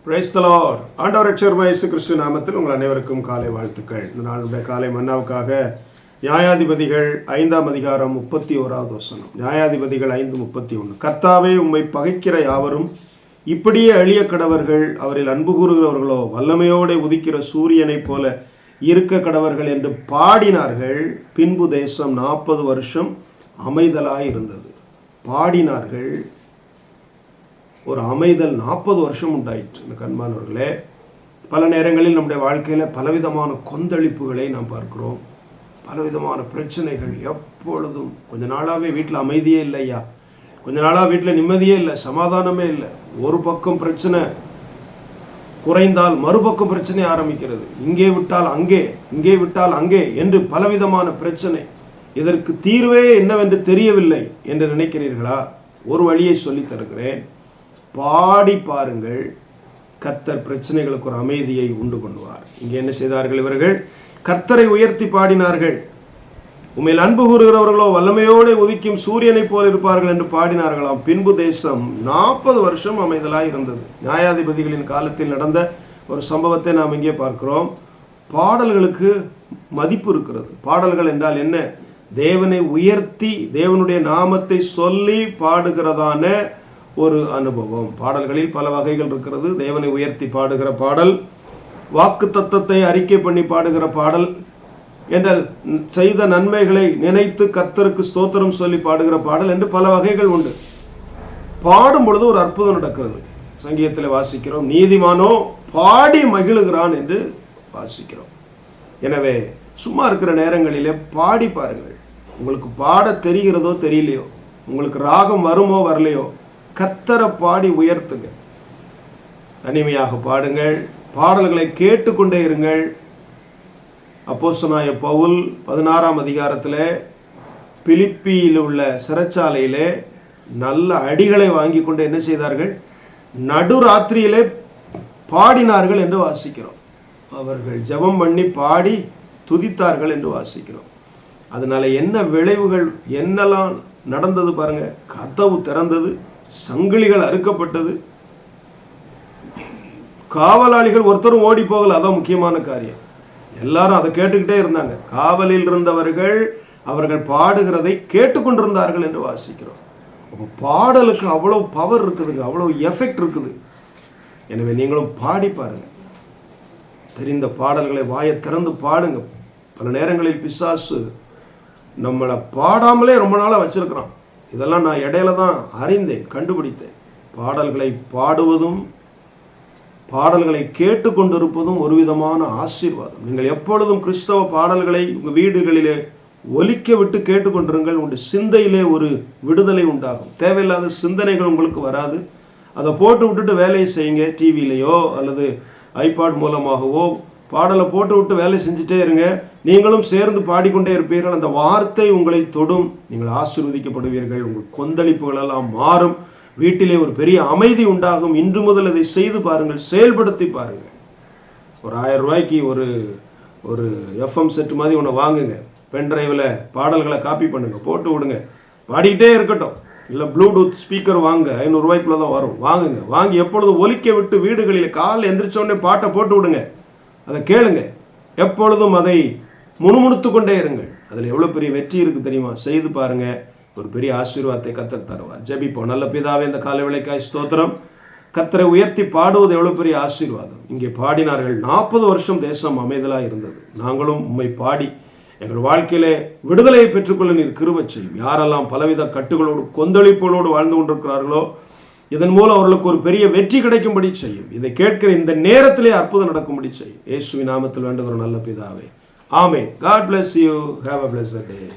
Praise the Lord. ஆண்டவர் ரட்சகர் இயேசு கிறிஸ்து நாமத்தில் உங்கள் அனைவருக்கும் காலை வாழ்த்துக்கள். இந்த நாளுடைய காலை மன்னாவுக்காக நியாயாதிபதிகள் 5ஆம் அதிகாரம் 31வது வசனம். நியாயாதிபதிகள் 5:31. கர்த்தாவே, உம்மை பகைக்கிற யாவரும் இப்படியே அழிய கடவர்கள், அவரில் அன்பு கூறுகிறவர்களோ வல்லமையோடு உதிக்கிற சூரியனைப் போல இருக்க கடவர்கள் என்று பாடினார்கள். பின்பு தேசம் 40 வருஷம் அமைதலாய் இருந்தது. பாடினார்கள், ஒரு அமைதல் 40 வருஷம் உண்டாயிற்று. இந்த கண்மானவர்களே, பல நேரங்களில் நம்முடைய வாழ்க்கையில் பலவிதமான கொந்தளிப்புகளை நாம் பார்க்கிறோம், பலவிதமான பிரச்சனைகள். எப்பொழுதும் கொஞ்ச நாளாகவே வீட்டில் அமைதியே இல்லையா, கொஞ்ச நாளாக வீட்டில் நிம்மதியே இல்லை, சமாதானமே இல்லை. ஒரு பக்கம் பிரச்சனை குறைந்தால் மறுபக்கம் பிரச்சனை ஆரம்பிக்கிறது. இங்கே விட்டால் அங்கே, இங்கே விட்டால் அங்கே என்று பலவிதமான பிரச்சனை. இதற்கு தீர்வே என்னவென்று தெரியவில்லை என்று நினைக்கிறீர்களா? ஒரு வழியை சொல்லித் தருகிறேன். பாடி பாருங்கள், கர்த்தர் பிரச்சனைகளுக்கு ஒரு அமைதியை உண்டு பண்ணுவார். இங்கே என்ன செய்தார்கள் இவர்கள்? கர்த்தரை உயர்த்தி பாடினார்கள். உம்மையில் அன்பு கூறுகிறவர்களோ வல்லமையோடு உதிக்கும் சூரியனை போல் இருப்பார்கள் என்று பாடினார்களாம். பின்பு தேசம் 40 வருஷம் அமைதலாய் இருந்தது. நியாயாதிபதிகளின் காலத்தில் நடந்த ஒரு சம்பவத்தை நாம் இங்கே பார்க்கிறோம். பாடல்களுக்கு மதிப்பு இருக்கிறது. பாடல்கள் என்றால் என்ன? தேவனை உயர்த்தி தேவனுடைய நாமத்தை சொல்லி பாடுகிறதான ஒரு அனுபவம். பாடல்களில் பல வகைகள் இருக்கிறது. தேவனை உயர்த்தி பாடுகிற பாடல், வாக்கு தத்தத்தை அறிக்கை பண்ணி பாடுகிற பாடல், என்றால் செய்த நன்மைகளை நினைத்து கர்த்தருக்கு ஸ்தோத்திரம் சொல்லி பாடுகிற பாடல் என்று பல வகைகள் உண்டு. பாடும் பொழுது ஒரு அற்புதம் நடக்கிறது. சங்கீதத்தில் வாசிக்கிறோம், நீதிமானோ பாடி மகிழுகிறான் என்று வாசிக்கிறோம். எனவே சும்மா இருக்கிற நேரங்களிலே பாடி பாருங்கள். உங்களுக்கு பாட தெரிகிறதோ தெரியலையோ, உங்களுக்கு ராகம் வருமோ வரலையோ, கர்த்தரை பாடி உயர்த்துங்க. தனிமையாக பாடுங்கள், பாடல்களை கேட்டுக்கொண்டே இருங்கள். அப்போஸ்தலனாகிய பவுல் 16ஆம் அதிகாரத்தில் பிலிப்பியில் உள்ள சிறைச்சாலையிலே நல்ல அடிகளை வாங்கி கொண்டு என்ன செய்தார்கள்? நடுராத்திரியிலே பாடினார்கள் என்று வாசிக்கிறோம். அவர்கள் ஜெபம் பண்ணி பாடி துதித்தார்கள் என்று வாசிக்கிறோம். அதனால என்ன விளைவுகள், என்னெல்லாம் நடந்தது பாருங்க. கதவு திறந்தது, சங்கிலிகள் அறுக்கப்பட்டது, காவலாளிகள் ஒருத்தரும் ஓடி போகல. அதான் முக்கியமான காரியம். எல்லாரும் அதை கேட்டுக்கிட்டே இருந்தாங்க. காவலில் இருந்தவர்கள் அவர்கள் பாடுகிறதை கேட்டுக்கொண்டிருந்தார்கள் என்று வாசிக்கிறோம். அப்போ பாடலுக்கு அவ்வளோ பவர் இருக்குதுங்க, அவ்வளோ எஃபெக்ட் இருக்குது. எனவே நீங்களும் பாடி பாருங்க. தெரிந்த பாடல்களை வாயை திறந்து பாடுங்க. பல நேரங்களில் பிசாசு நம்மளை பாடாமலே ரொம்ப நாளாக வச்சிருக்கிறான். இதெல்லாம் நான் இடையில தான் அறிந்தேன், கண்டுபிடித்தேன். பாடல்களை பாடுவதும் பாடல்களை கேட்டுக்கொண்டிருப்பதும் ஒரு விதமான ஆசீர்வாதம். நீங்கள் எப்பொழுதும் கிறிஸ்தவ பாடல்களை உங்கள் வீடுகளிலே ஒலிக்க விட்டு கேட்டுக்கொண்டிருங்கள். உங்களுடைய சிந்தையிலே ஒரு விடுதலை உண்டாகும். தேவையில்லாத சிந்தனைகள் உங்களுக்கு வராது. அதை போட்டு விட்டுட்டு வேலையை செய்யுங்க. டிவியிலையோ அல்லது ஐபாட் மூலமாகவோ பாடலை போட்டு விட்டு வேலை செஞ்சுட்டே இருங்க. நீங்களும் சேர்ந்து பாடிக்கொண்டே இருப்பீர்கள். அந்த வார்த்தை உங்களை தொடும், நீங்கள் ஆசீர்வதிக்கப்படுவீர்கள். உங்கள் கொந்தளிப்புகளெல்லாம் மாறும். வீட்டிலே ஒரு பெரிய அமைதி உண்டாகும். இன்று முதல் அதை செய்து பாருங்கள், செயல்படுத்தி பாருங்கள். ஒரு 1000 ரூபாய்க்கு ஒரு எஃப்எம் செட் மாதிரி ஒன்று வாங்குங்க. பென்ட்ரைவில் பாடல்களை காப்பி பண்ணுங்க, போட்டு விடுங்க, பாடிக்கிட்டே இருக்கட்டும். இல்லை ப்ளூடூத் ஸ்பீக்கர் வாங்க, 500 ரூபாய்க்குள்ள தான் வரும். வாங்குங்க. வாங்கி எப்பொழுதும் ஒலிக்க விட்டு வீடுகளில் காலையில் எந்திரிச்சோடனே பாட்டை போட்டு விடுங்க. அதை கேளுங்க. எப்பொழுதும் அதை முணுமுணுத்து கொண்டே இருங்கள். அதில் எவ்வளோ பெரிய வெற்றி இருக்குது தெரியுமா? செய்து பாருங்க. ஒரு பெரிய ஆசீர்வாதத்தை கர்த்தர் தருவார். ஜெபிப்போம். நல்ல பிதாவே, இந்த காலை வேளைக்காய் ஸ்தோத்திரம். கர்த்தரை உயர்த்தி பாடுவது எவ்வளோ பெரிய ஆசீர்வாதம். இங்கே பாடினார்கள். 40 வருஷம் தேசம் அமைதலாக இருந்தது. நாங்களும் உம்மை பாடி எங்கள் வாழ்க்கையிலே விடுதலையை பெற்றுக்கொள்ள நீர் கிருபை செய்யும். யாரெல்லாம் பலவித கட்டுகளோடு கொந்தளிப்புகளோடு வாழ்ந்து கொண்டிருக்கிறார்களோ, இதன் மூலம் அவர்களுக்கு ஒரு பெரிய வெற்றி கிடைக்கும்படி செய்யும். இதை கேட்கிற இந்த நேரத்திலே அற்புதம் நடக்கும்படி செய்யும். இயேசுவின் நாமத்தில் வேண்டுகிற நல்ல பிதாவே, ஆமென். God bless you. Have a blessed day.